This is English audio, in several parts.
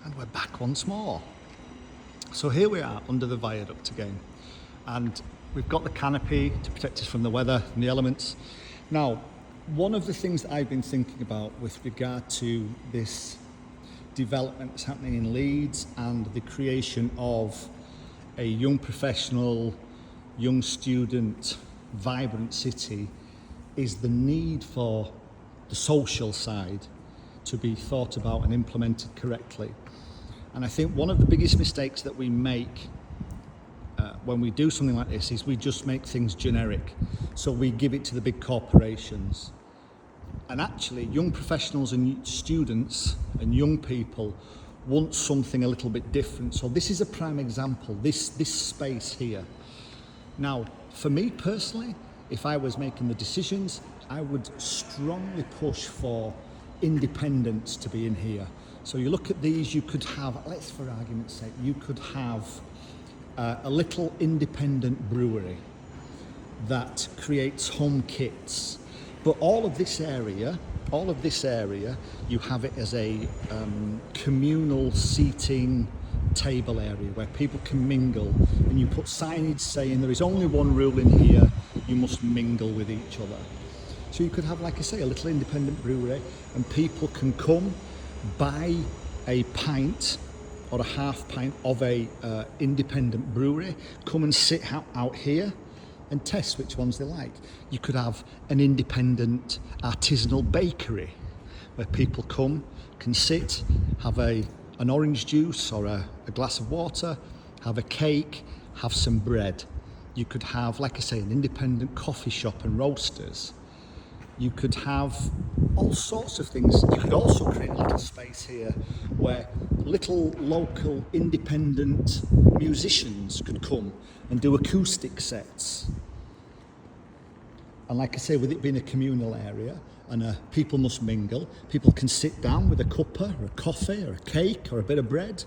And we're back once more. So here we are under the viaduct again, and we've got the canopy to protect us from the weather and the elements. Now, one of the things that I've been thinking about with regard to this development that's happening in Leeds and the creation of a young professional, young student, vibrant city is the need for the social side to be thought about and implemented correctly. And I think one of the biggest mistakes that we make when we do something like this is we just make things generic. So we give it to the big corporations. And actually, young professionals and students and young people want something a little bit different. So this is a prime example, this space here. Now, for me personally, if I was making the decisions, I would strongly push for independence to be in here. So you look at these, you could have, let's for argument's sake, you could have a little independent brewery that creates home kits. But all of this area, you have it as a communal seating table area where people can mingle, and you put signage saying there is only one rule in here, you must mingle with each other. So you could have, like I say, a little independent brewery, and people can come buy a pint or a half pint of a independent brewery, come and sit out here and test which ones they like. You could have an independent artisanal bakery where people can sit, have an orange juice or a glass of water, have a cake, have some bread. You could have, like I say, an independent coffee shop and roasters. You could have all sorts of things. You could also create a little space here where little local independent musicians could come and do acoustic sets. And like I say, with it being a communal area and people must mingle, people can sit down with a cuppa or a coffee or a cake or a bit of bread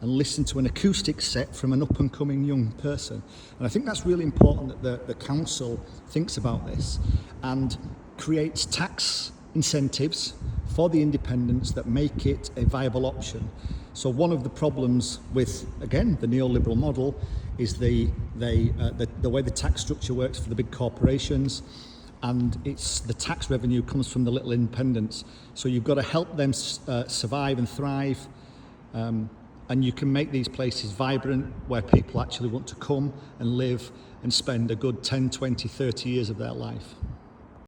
and listen to an acoustic set from an up-and-coming young person. And I think that's really important that the council thinks about this and creates tax incentives for the independents that make it a viable option. So one of the problems with, again, the neoliberal model is the way the tax structure works for the big corporations, and it's the tax revenue comes from the little independents. So you've got to help them survive and thrive. And you can make these places vibrant where people actually want to come and live and spend a good 10, 20, 30 years of their life.